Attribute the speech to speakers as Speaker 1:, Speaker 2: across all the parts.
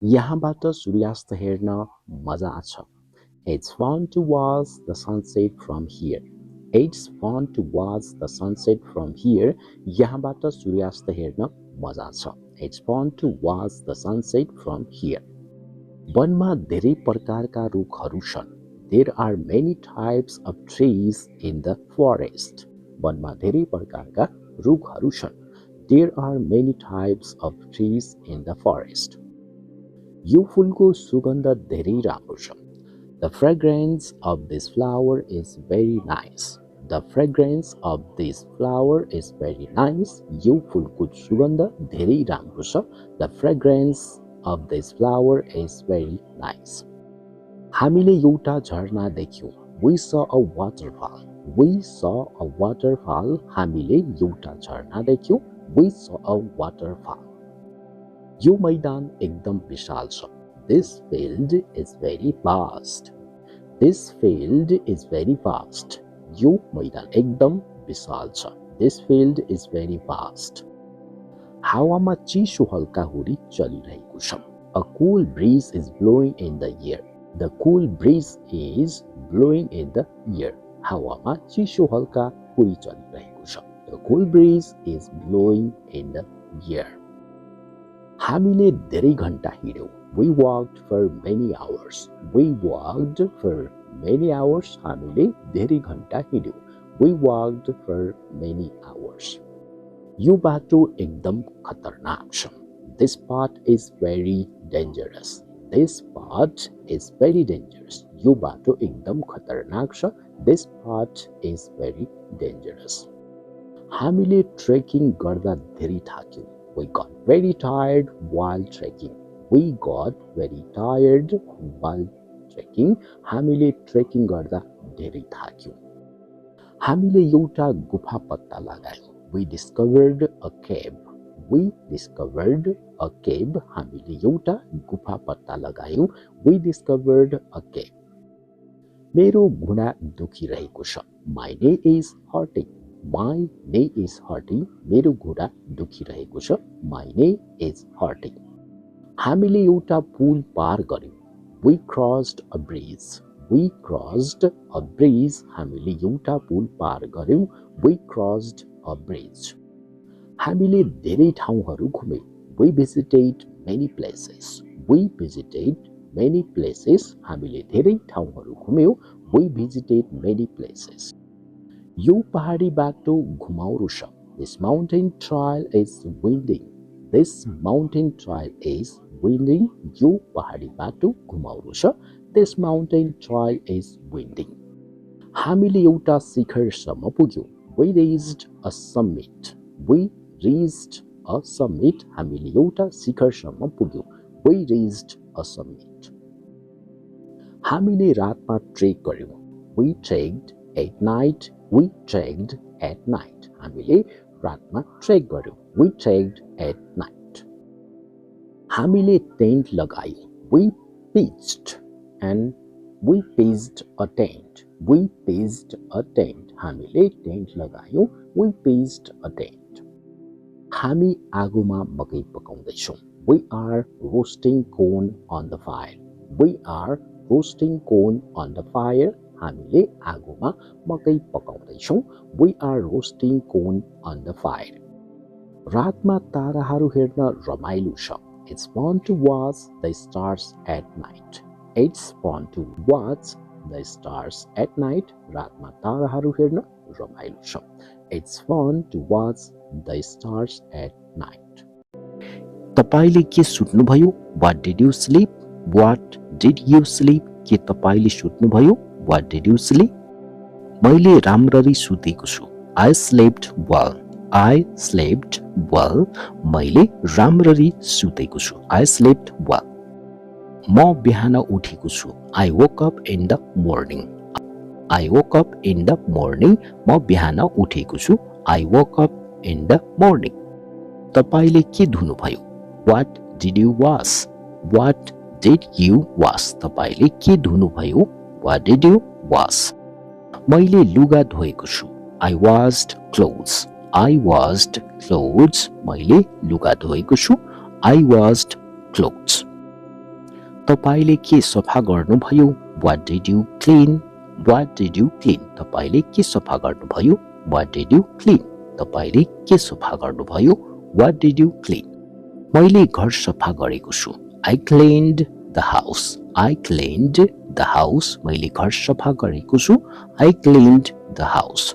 Speaker 1: यहाँबाट सूर्यास्त हेर्न मजा छ. It's fun to watch the sunset from here. It's fun to watch the sunset from here. यहाँबाट सूर्यास्त हेर्न मजा छ. It's fun to watch the sunset from here. वनमा धेरै प्रकारका रुखहरू छन्. There are many types of trees in the forest. वनमा धेरै प्रकारका रुखहरू छन्. There are many types of trees in the forest. यो फूलको सुगन्ध धेरै राम्रो छ. The fragrance of this flower is very nice. The fragrance of this flower is very nice. यो फूलको सुगन्ध धेरै राम्रो छ. The fragrance of this flower is very nice. हामीले एउटा झरना देख्यौं. We saw a waterfall. We saw a waterfall. हामीले एउटा झरना देख्यौं. We saw a waterfall. यो मैदान एकदम विशाल छ. This field is very vast. This field is very vast. यो मैदान एकदम विशाल छ. This field is very vast. हावामा चिसो हल्का हुरी चलिरहेको छ. A cool breeze is blowing in the air. The cool breeze is blowing in the air. हावामा चिसो हल्का हुरी चलिरहेको छ. The cool breeze is blowing in the air. हामीले धेरै घण्टा हिँड्यौं. We walked for many hours. We walked for many hours. हामीले धेरै घण्टा हिँड्यौं. We walked for many hours. यो बाटो एकदम खतरनाक छ. This path is very dangerous. This path is very dangerous. यो बाटो एकदम खतरनाक छ. This path is very dangerous. हामीले ट्रेकिङ गर्दा धेरै थाक्यौं. We got very tired while trekking. We got very tired while trekking. हामीले ट्रेकिङ गर्दा धेरै थाक्यौं. हामीले एउटा गुफा पत्ता लगायौं. We discovered a cave. We discovered a cave. हामीले एउटा गुफा पत्ता लगायौं. We discovered a cave. मेरो घुँडा दुखिरहेको छ. My knee is hurting. My knee is hurting. मेरो घुँडा दुखिरहेको छ. My knee is hurting. हामीले एउटा पुल पार गर्यौं. We crossed a bridge. We crossed a bridge. हामीले एउटा पुल पार गर्यौं. We crossed a bridge. हामीले धेरै ठाउँहरू घुम्यौं. We visited many places. We visited many places. हामीले धेरै ठाउँहरू घुम्यौं. We visited many places. यो पहाडी बाटो घुमाउरो छ. This mountain trail is winding. This mountain trail is winding. यो पहाडी बाटो घुमाउरो छ. This mountain trail is winding. हामीले एउटा शिखरसम्म पुग्यौं. We reached a summit. We reached a summit. हामीले एउटा शिखरसम्म पुग्यौं. We reached a summit. हामीले रातमा ट्रेक गर्यौं. We trekked at night. We trekked at night. हामीले रातमा ट्रेक गर्यौं. We trekked at night. हामीले tent लगायौं. We pitched and we pitched a tent. We pitched a tent. हामीले tent लगायौं. We pitched a tent. हामी आगोमा मकै पकाउँदैछौं. We are roasting corn on the fire. We are roasting corn on the fire. हामीले आगोमा मकै पकाउँदैछौं. We are roasting corn on the fire. रातमा ताराहरू हेर्न रमाइलो छ. It's fun to watch the stars at night. It's fun to watch the stars at night. रातमा ताराहरू हेर्न रमाइलो छ. It's fun to watch the stars at night. तपाईले के सुत्नुभयो? What did you sleep? What did you sleep? के तपाईले सुत्नुभयो? What did you sleep? मैले राम्ररी सुतेको छु. I slept well. I slept well. मैले राम्ररी सुतेको छु. I slept well. म बिहान उठेको छु. I woke up in the morning. I woke up in the morning. म बिहान उठेको छु. I woke up in the morning. तपाईले के धुनुभयो? What did you wash? What did you wash? तपाईले के धुनुभयो? What did you wash? मैले लुगा धोएको छु. I washed clothes. I washed clothes. मैले लुगा धोएको छु. I washed clothes. तपाईले के सफा गर्नुभयो? What did you clean? What did you clean? तपाईले के सफा गर्नुभयो? What did you clean? तपाईले के सफा गर्नुभयो? What did you clean? मैले घर सफा गरेको छु. I cleaned the house. I cleaned the house. मैले घर सफा गरेको छु. I cleaned the house.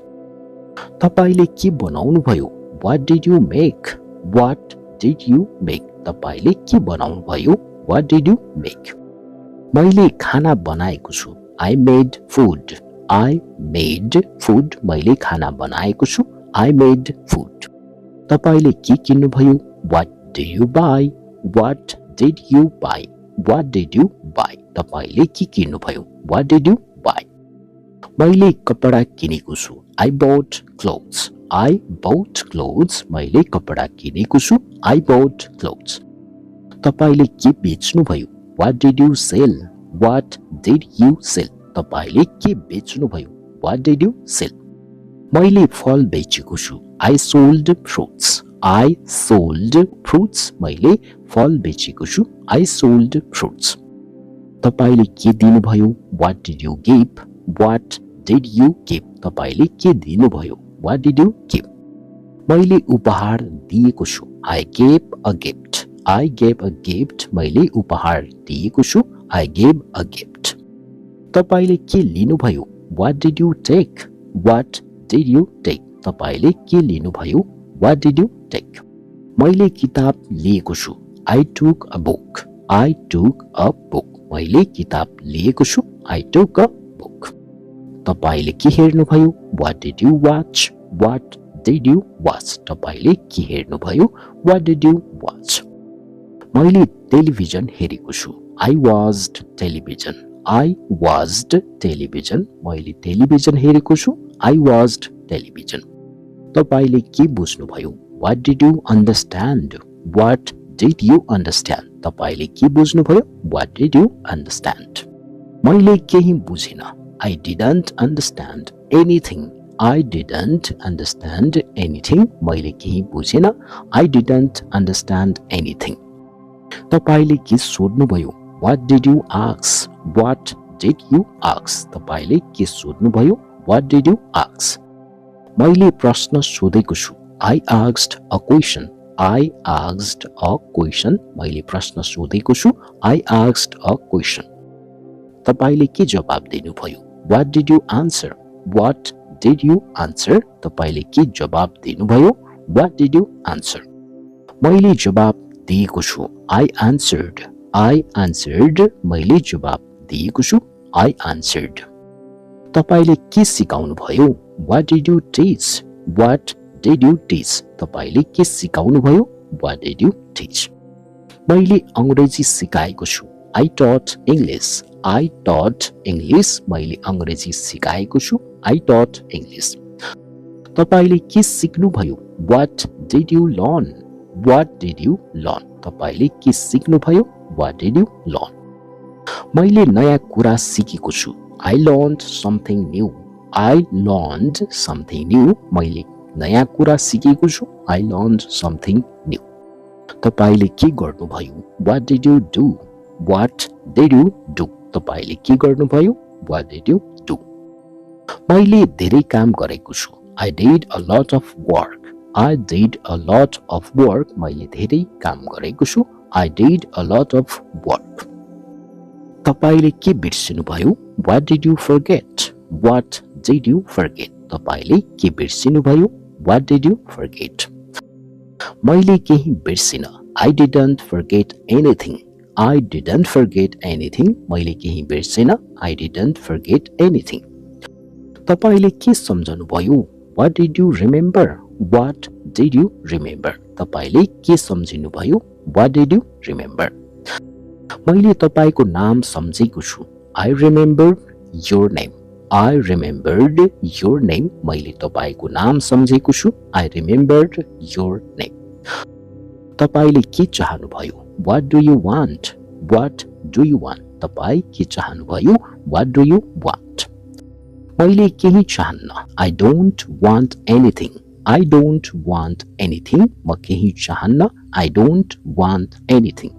Speaker 1: तपाईले के बनाउनु भयो? What did you make? What did you make? तपाईले के बनाउनु भयो? What did you make? मैले खाना बनाएको छु. I made food. I made food. मैले खाना बनाएको छु. I made food. तपाईले के किन्नु भयो? What did you buy? What did you buy? What did you buy? तपाईले के किन्नु भयो? What did you buy? मैले कपडा किनेको छु. I bought clothes. I bought clothes. मैले कपडा किनेको छु. I bought clothes. तपाईले के बेच्नु भयो? What did you sell? What did you sell? तपाईले के बेच्नु भयो? What did you sell? मैले फल बेचेको छु. I sold fruits. I sold fruits. मैले फल बेचेको छु. I sold fruits. तपाईले के दिनुभयो? What did you give? What did you give? तपाईले के दिनुभयो? What did you give? मैले उपहार दिएको छु. I gave a gift. I gave a gift. मैले उपहार दिएको छु. I gave a gift. तपाईले के लिनुभयो? What did you take? What did you take? तपाईले के लिनुभयो? What did you take? मैले किताब लिएको छु. I took a book. I took a book. मैले किताब लिएको छु. I took a book. तपाईले के हेर्नुभयो? What did you watch? What did you watch? तपाईले के हेर्नुभयो? What did you watch? मैले टेलिभिजन हेरेको छु. I watched television. I watched television. मैले टेलिभिजन हेरेको छु. I watched television. तपाईले के बुझ्नुभयो? What did you understand? What did you understand? तपाईले के बुझ्नुभयो? What did you understand? मैले केही बुझिन. I didn't understand anything. I didn't understand anything. मैले केही बुझिन. I didn't understand anything. तपाईले के सोध्नुभयो? What did you ask? What did you ask? तपाईले के सोध्नुभयो? What did you ask? मैले प्रश्न सोधेको छु. I asked a question. I asked a question. मैले प्रश्न सोधेको छु. I asked a question. तपाईले के जवाब दिनुभयो? What did you answer? What did you answer? तपाईले के जवाब दिनुभयो? What did you answer? मैले जवाब दिएको छु. I answered. I answered. मैले जवाब दिएको छु. I answered. तपाईले के सिकाउनु भयो? What did you teach? What did you teach? तपाईले के सिकाउनु भयो? What did you teach? मैले अंग्रेजी सिकाएको छु. I taught English. I taught English. मैले अंग्रेजी सिकाएको छु. I taught English. तपाईले के सिक्नु भयो? What did you learn? What did you learn? तपाईले के सिक्नु भयो? What did you learn? मैले नयाँ कुरा सिकेको छु. I learned something new. I learned something new. मैले नयाँ कुरा सिकेको छु. I learned something new. तपाईले के गर्नुभयो? What did you do? What did you do? तपाईले के गर्नुभयो? What did you do? मैले धेरै काम गरेको छु. I did a lot of work. I did a lot of work. मैले धेरै काम गरेको छु. I did a lot of work. तपाईले के बिर्सिनुभयो? What did you forget? What did you forget? तपाईले के बिर्सिनुभयो? What did you forget? मैले केही बिर्सिन. I didn't forget anything. I didn't forget anything. मैले केही बिर्सिन. I didn't forget anything. तपाईले के सम्झनुभयो? What did you remember? What did you remember? तपाईले के सम्झिनुभयो? What did you remember? मैले तपाईको नाम सम्झेको छु. I remembered your name. I remembered your name. मैले तपाईको नाम सम्झेको छु. I remembered your name. तपाईले के चाहनुभयो? What do you want? What do you want? तपाई के चाहनुभयो? What do you want? मैले केही चाहन्न. I don't want anything. I don't want anything. म केही चाहन्न. I don't want anything.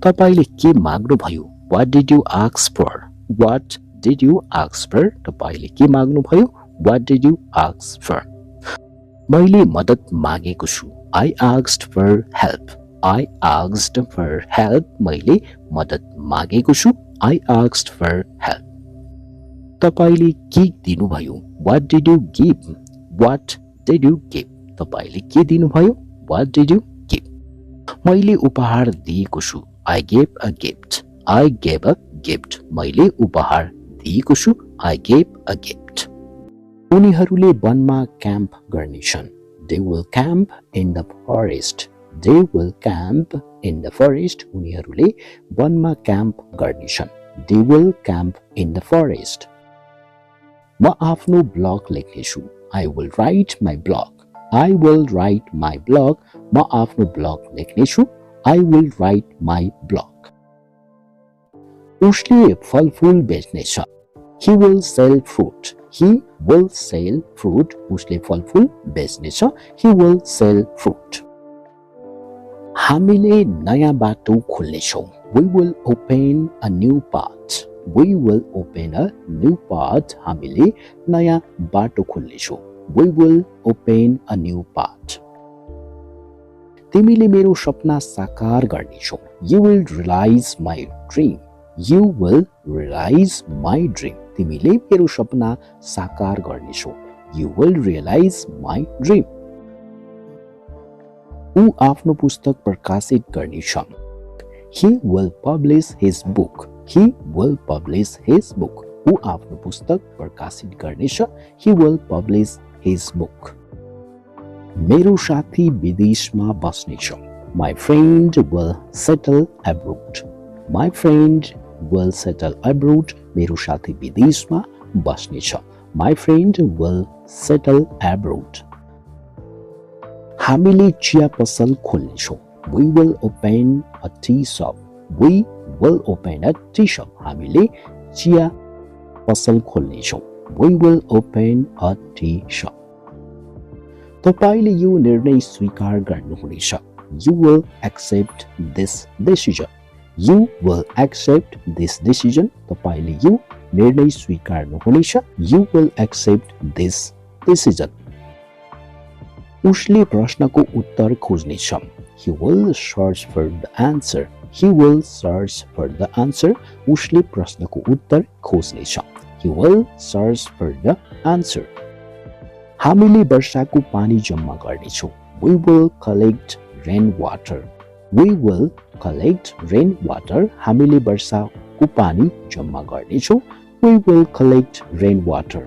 Speaker 1: तपाईले के माग्नु भयो? What did you ask for? What did you ask for? तपाईले के माग्नु भयो? What did you ask for? मैले मद्दत मागेको छु. I asked for help. I asked for help. मैले मद्दत मागेको छु. I asked for help. तपाईले के दिनुभयो? What did you give? What did you give? तपाईले के दिनुभयो? What did you give? मैले उपहार दिएको छु. I gave a gift. I gave a gift. मैले उपहार दिएको छु. I gave a gift. उनीहरूले वनमा क्याम्प गर्नेछन्. They will camp in the forest. They will camp in the forest. उनीहरूले वनमा क्याम्प गर्नेछन्. They will camp in the forest. म आफ्नो blog लेख्नेछु. I will write my blog. I will write my blog. म आफ्नो blog लेख्नेछु. I will write my blog. उसले फलफूल बेच्नेछ. He will sell fruit. He will sell fruit. उसले फलफूल बेच्नेछ. He will sell fruit. हामीले नयाँ बाटो खोल्नेछौँ. We will open a new path. We will open a new path. हामीले नयाँ बाटो खोल्नेछौँ. We will open a new path. तिमीले मेरो सपना साकार गर्नेछौ. You will realize my dream. You will realize my dream. तिमीले मेरो सपना साकार गर्नेछौ. You will realize my dream. ऊ आफ्नो पुस्तक प्रकाशित गर्नेछ. He will publish his book. He will publish his book. ऊ आफ्नो पुस्तक प्रकाशित गर्नेछ. He will publish his book. मेरो साथी विदेशमा बस्नेछ. My friend will settle abroad. My friend will settle abroad. मेरो साथी विदेशमा बस्नेछ. My friend will settle abroad. हामीले चिया पसल खोल्नेछौँ. We will open a tea shop. We will open a tea shop. हामीले चिया पसल खोल्नेछौँ. We will open a tea shop. तपाईले यो निर्णय स्वीकार गर्नुहुनेछ. You will accept this decision. You will accept this decision. तपाईले यो निर्णय स्वीकार्नुहुनेछ. You will accept this decision. उसले प्रश्नको उत्तर खोज्नेछ. He will search for the answer. He will search for the answer. उसले प्रश्नको उत्तर खोज्नेछ. He will search for the answer. हामीले वर्षाको पानी जम्मा गर्नेछौँ. We will collect rainwater. We will collect rainwater. हामीले वर्षाको पानी जम्मा गर्नेछौँ. We will collect rainwater.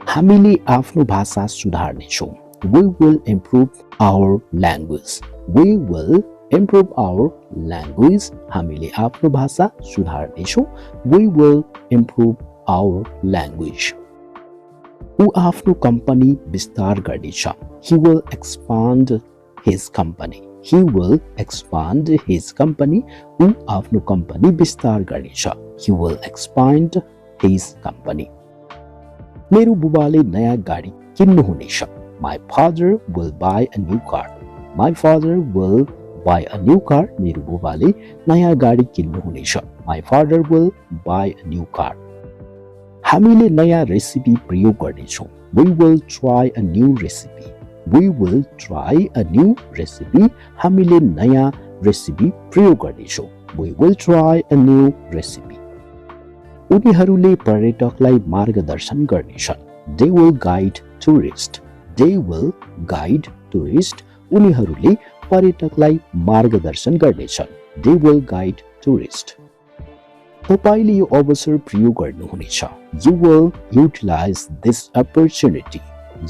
Speaker 1: हामीले आफ्नो भाषा सुधार्नेछौँ. We will improve our language. We will improve our language. हामीले आफ्नो भाषा सुधार्नेछौँ. We will improve our language. ऊ आफ्नो कम्पनी विस्तार गर्नेछ. He will expand his company. He will expand his company. ऊ आफ्नो कम्पनी विस्तार गर्नेछ. He will expand his company. मेरो बुबाले नयाँ गाडी किन्नुहुनेछ. My father will buy a new car. My father will buy a new car. मेरो बुबाले नयाँ गाडी किन्नुहुनेछ. My father will buy a new car. हामीले नयाँ रेसिपी प्रयोग गर्नेछौँ. We will try a new recipe. We will try a new recipe. हामीले नयाँ recipe प्रयोग गर्नेछौँ. We will try a new recipe. उनीहरूले पर्यटकलाई मार्गदर्शन गर्नेछन्. They will guide tourists. They will guide tourists. उनीहरूले पर्यटकलाई मार्गदर्शन गर्नेछन्. They will guide tourists. तपाईले यो अवसर प्रयोग गर्नुहुनेछ. You will utilize this opportunity.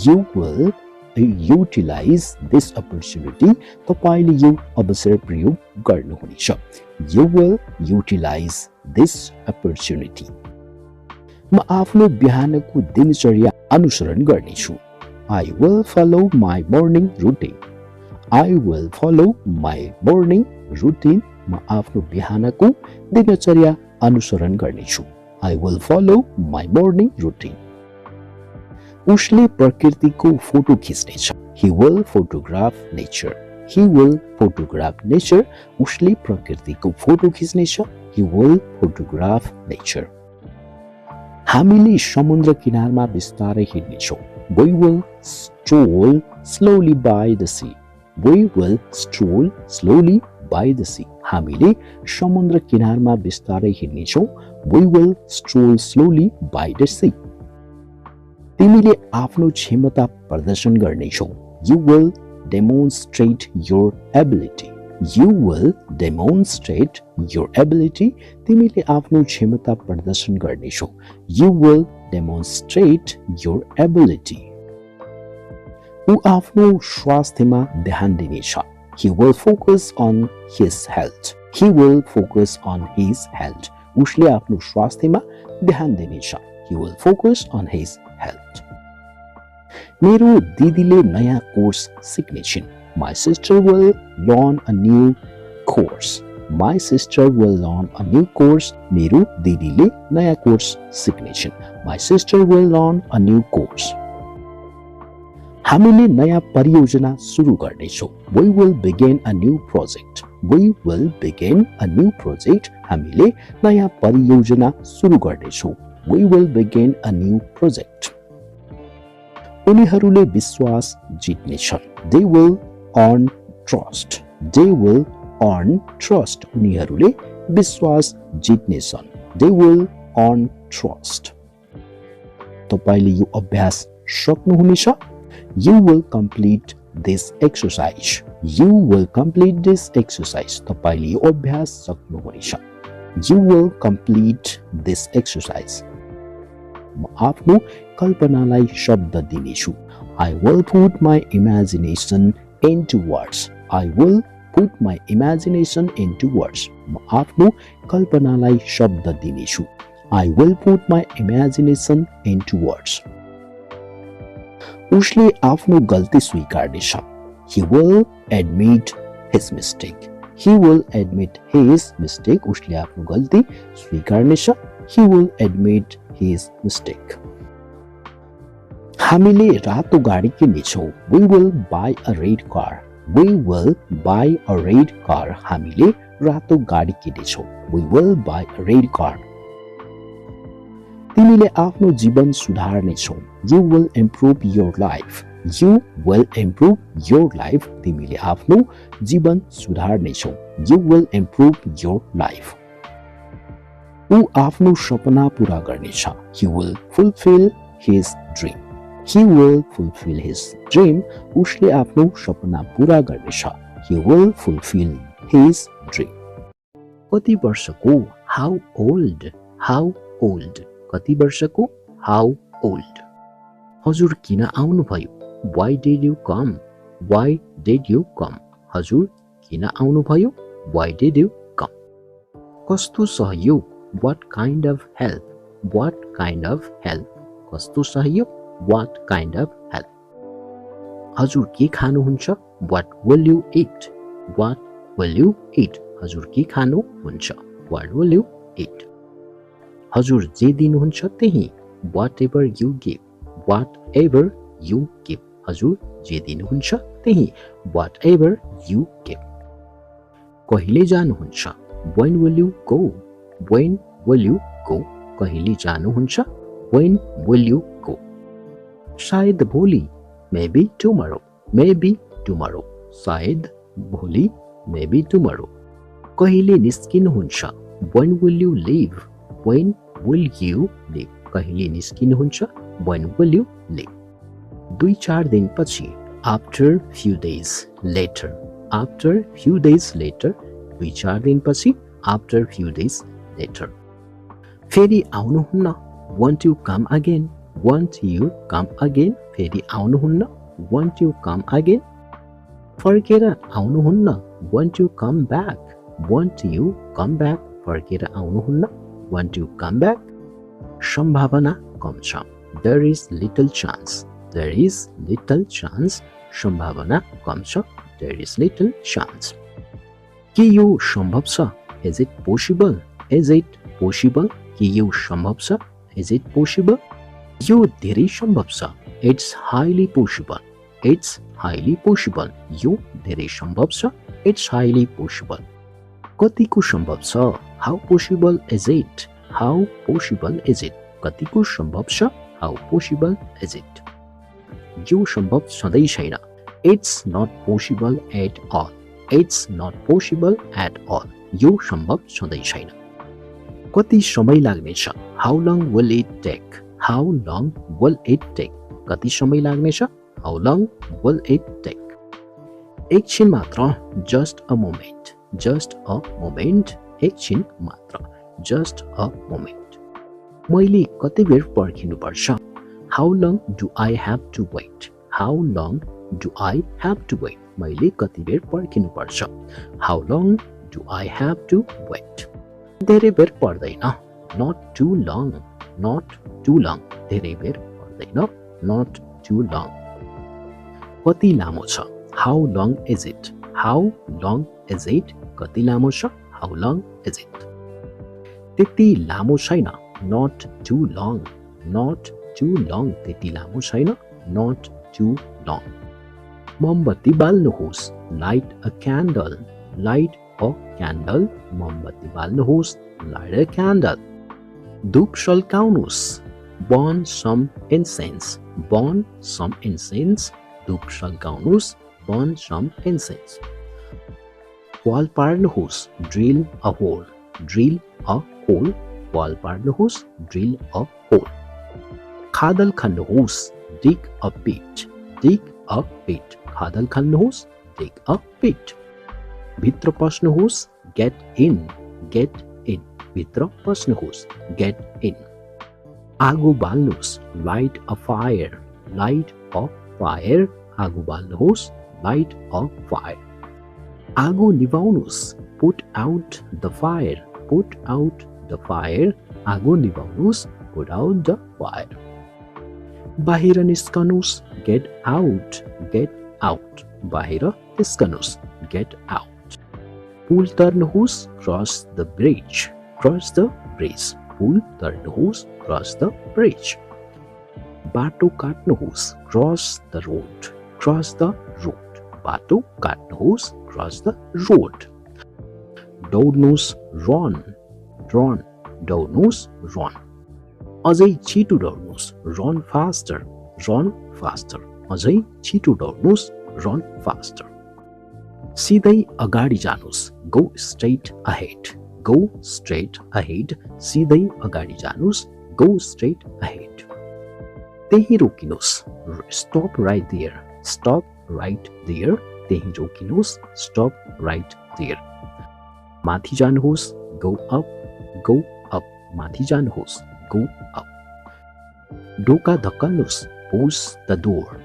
Speaker 1: You will utilize this opportunity. तपाईले यो अवसर प्रयोग गर्नुहुनेछ. You will utilize this opportunity. म आफ्नो बिहानको दिनचर्या अनुसरण गर्नेछु. I will follow my morning routine. I will follow my morning routine. म आफ्नो बिहानको दिनचर्या अनुसरण गर्नेछु. I will follow my morning routine. उसले प्रकृतिको photo खिच्नेछ. He will photograph nature. He will photograph nature. उसले प्रकृतिको photo खिच्नेछ. He will photograph nature. हामीले समुद्र किनारमा बिस्तारै हिँड्नेछौँ. We will stroll slowly by the sea. We will stroll slowly by the sea. हामीले समुद्र किनारमा बिस्तारै हिँड्नेछौँ. We will stroll slowly by the sea. तिमीले आफ्नो क्षमता प्रदर्शन गर्नेछौ. You will demonstrate your ability. You will demonstrate your ability. तिमीले आफ्नो क्षमता प्रदर्शन गर्नेछौ. You will demonstrate your ability. ऊ आफ्नो स्वास्थ्यमा ध्यान दिनेछ. He will focus on his health. He will focus on his health. उसले आफ्नो स्वास्थ्यमा ध्यान दिनेछ. He will focus on his health. मेरो दिदीले नयाँ course सिक्नेछिन्. My sister will learn a new course. My sister will learn a new course. मेरो दिदीले नयाँ course सिक्नेछिन्. My sister will learn a new course. हामीले नयाँ परियोजना सुरु गर्नेछौँ. We will begin a new project. We will begin a new project. हामीले नयाँ परियोजना सुरु गर्नेछौँ. We will begin a new project. उनीहरूले विश्वास जित्नेछन्. They will earn trust. They will earn trust. उनीहरूले विश्वास जित्नेछन्. They will earn trust. तपाईले यो अभ्यास सक्नुहुनेछ. You will complete this exercise. You will complete this exercise. तपाईले यो अभ्यास सक्नुहुनेछ. You will complete this exercise. म आफ्नो कल्पनालाई शब्द दिनेछु. I will put my imagination into words. I will put my imagination into words. म आफ्नो कल्पनालाई शब्द दिनेछु. I will put my imagination into words. उसले आफ्नो गल्ती स्वीकार्नेछ. He will admit his mistake. He will admit his mistake. उसले आफ्नो गल्ती स्वीकार्नेछ. He will admit his mistake. हामीले रातो गाडी किन्नेछौँ. We will buy a red car. We will buy a red car. हामीले रातो गाडी किन्नेछौँ. We will buy a red car. तिमीले आफ्नो जीवन सुधार्नेछौ. You will improve your life. You will improve your life. तिमीले आफ्नो जीवन सुधार्नेछौ. You will improve your life. ऊ आफ्नो सपना पूरा गर्नेछ. He will fulfill his dream. He will fulfill his dream. उसले आफ्नो सपना पूरा गर्नेछ. He will fulfill his dream. कति वर्षको? How old? How old? कति वर्षको? How old? हजुर किन आउनुभयो? Why did you come? Why did you come? हजुर किन आउनुभयो? Why did you come? कस्तो सहयोग? What kind of help? What kind of help? कस्तो सहयोग? What kind of help? हजुर के खानुहुन्छ? What will you eat? What will you eat? हजुर के खानुहुन्छ? What will you eat? हजुर जे दिनुहुन्छ त्यही. Whatever you give. Whatever you give. हजुर जे दिनुहुन्छ त्यही. Whatever you give. कहिले जानुहुन्छ? When will you go? When will you go? कहिले जानुहुन्छ? When will you go? शायद भोलि. Maybe tomorrow. Maybe tomorrow. शायद भोलि. Maybe tomorrow. कहिले निस्किनुहुन्छ? When will you leave? When will you leave? कहिले निस्किनुहुन्छ? When will you leave? 2-4 दिनपछि. After few days later. After few days later. 2-4 दिनपछि. After few days later. फेरि आउनुहुन्न? Want you come again? Want you come again? फेरि आउनुहुन्न? Want you come again? फर्केर आउनुहुन्न? Want you come back? Want you come back? फर्केर आउनुहुन्न? Want you come back? सम्भावना कम छ. There is little chance. There is little chance. सम्भावना कम छ. There is little chance. के यो सम्भव छ? Is it possible? Is it possible? के यो सम्भव छ? Is it possible? यो धेरै सम्भव छ. It's highly possible. It's highly possible यो धेरै सम्भव छ इट्स हाइली पोसिबल कतिको सम्भव छ how possible is it how possible is it कतिको सम्भव छ हाउ पोसिबल इज इट यो सम्भव छँदै छैन it's not possible at all it's not possible at all यो सम्भव छँदै छैन कति समय लाग्नेछ how long will it take how long will it take कति समय लाग्नेछ how long will it take एकछिन मात्र just a moment just a moment एकछिन मात्र जस्ट अ मोमेन्ट मैले कति बेर पर्खिनुपर्छ how long do I have to wait how long do I have to weight मैले कति बेर पर्खिनुपर्छ how long do I have to wait धेरै बेर पर्दैन not too long not too long धेरै बेर पर्दैन नट टु लङ कति लामो छ how long is it how long is it कति लामो छ हाउ लङ इज इट त्यति लामो छैन not too long not too long त्यति लामो छैन नट टु लङ मोमबत्ती बाल्नुहोस् light a candle light a candle मोमबत्ती बाल्नुहोस् लाइट अ क्यान्डल धूप सल्काउनुहोस् burn some incense burn some incense धूप सल्काउनुहोस् burn some incense वाल पार्नुहोस् drill a hole वाल पार्नुहोस् drill a hole खादल खन्नुहोस् dig a pit खादल खन्नुहोस् dig a pit भित्र पस्नुहोस् get in भित्र पस्नुहोस् get in आगो बाल्नुहोस् light a fire आगो बाल्नुहोस् light a fire आगो निभाउनुहोस् put out the fire आगो निभाउनुहोस् put out the fire बाहिर निस्कनुहोस् get out बाहिर निस्कनुहोस् get out pool तर्नुहोस् cross the bridge pool तर्नुहोस् cross the bridge बाटो काट्नुहोस् cross the road बाटो काट्नुहोस् cross the road दौड्नुहोस् run दौड्नुहोस् अझै छिटो दौड्नुहोस् run faster अझै छिटो दौड्नुहोस् run faster सिधै अगाडि जानुहोस् go straight ahead सिधै अगाडि जानुहोस् go straight ahead त्यही रोकिनुहोस् stop right there त्यही रोकिनुहोस् stop right there माथि जानुहोस् go up माथि जानुहोस् go up ढोका धक्काल्नुहोस् push the door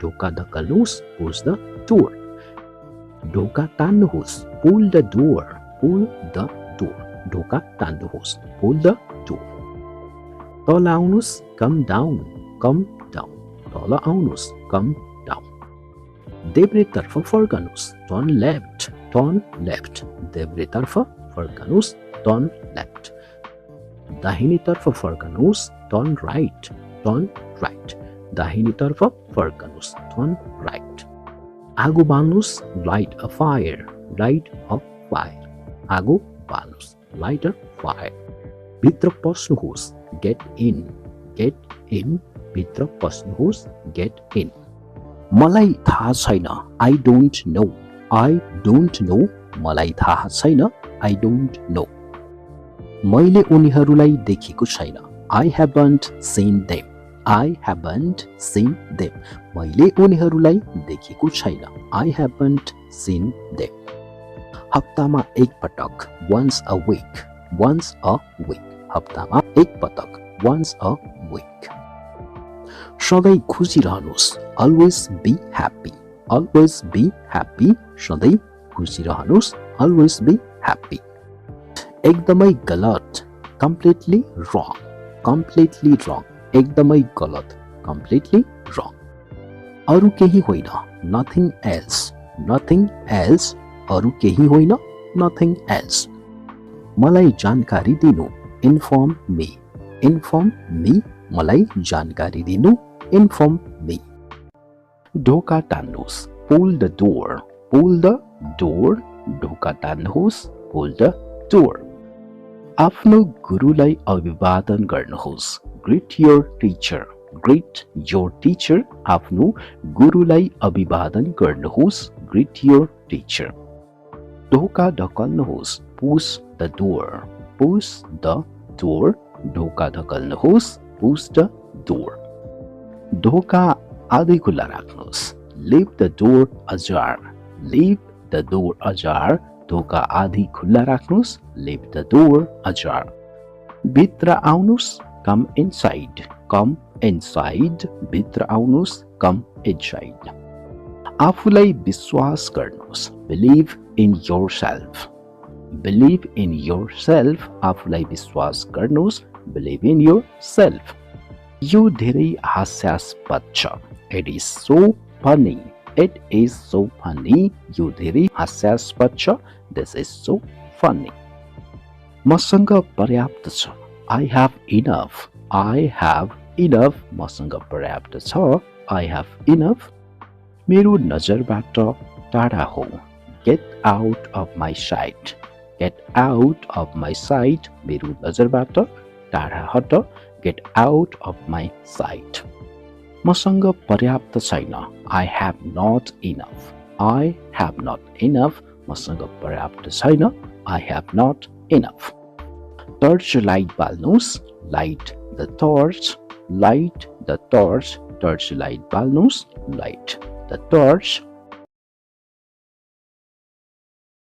Speaker 1: ढोका धक्काल्नुहोस् push the door ढोका तान्नुहोस् pull the door ढोका तान्नुहोस् pull the door तल आउनुहोस् come down तल आउनुहोस् come down देब्रेतर्फ फर्कनुहोस् turn left देब्रेतर्फ फर्कनुहोस् turn left दाहिनेतर्फ फर्कनुहोस् turn right दाहिनेतर्फ फर्कनुहोस् turn right आगो बाल्नुहोस् light a fire आगो बाल्नुहोस् light a fire भित्र पस्नुहोस् get in भित्र पस्नुहोस् get in मलाई थाहा छैन I don't know मलाई थाहा छैन I don't know मैले उनीहरूलाई देखेको छैन I haven't seen them मैले उनीहरूलाई देखेको छैन I haven't seen them हप्तामा एक पटक once a week हप्तामा एक पटक once a week सधैँ खुसी रहनुहोस् always be happy सधैँ खुसी रहनुहोस् always be happy एकदमै गलत completely wrong एकदमै गलत completely wrong अरु केही होइन nothing else अरु केही होइन nothing else मलाई जानकारी दिनु inform me मलाई जानकारी दिनु inform me ढोका टान्नुहोस्, pull the door, pull the door, ढोका टान्नुहोस्, pull the door. आफ्नो गुरुलाई अभिवादन गर्नुहोस्, greet your teacher, greet your teacher, आफ्नो गुरुलाई अभिवादन गर्नुहोस्, greet your teacher. ढोका ढकल्नुहोस्, push the door, push the door, ढोका ढकल्नुहोस्, push the door. ढोका आधै खुल्ला राख्नुहोस्, leave the door ajar, leave the door ajar, ढोका आधी खुल्ला राख्नुहोस्, leave the door ajar. भित्र आउनुहोस्, come inside, come inside, भित्र आउनुहोस्, come inside. आफूलाई विश्वास गर्नुहोस्, believe in yourself, believe in yourself, आफूलाई विश्वास गर्नुहोस्, believe in yourself. यो धेरै हास्यास्पद छ, it is so funny, it is so funny, यो धेरै हास्यास्पद छ, this is so funny. मसँग पर्याप्त छ, I have enough, I have enough, मसँग पर्याप्त छ, I have enough. मेरो नजरबाट टाढा हो, get out of my sight, get out of my sight, मेरो नजरबाट टाढा hot, get out of my sight. मसँग पर्याप्त छैन, I have not enough, I have not enough, मसँग पर्याप्त छैन, I have not enough. Torch light बाल्नुहोस्, light the torch, light the torch, torch light बाल्नुहोस्, light the torch,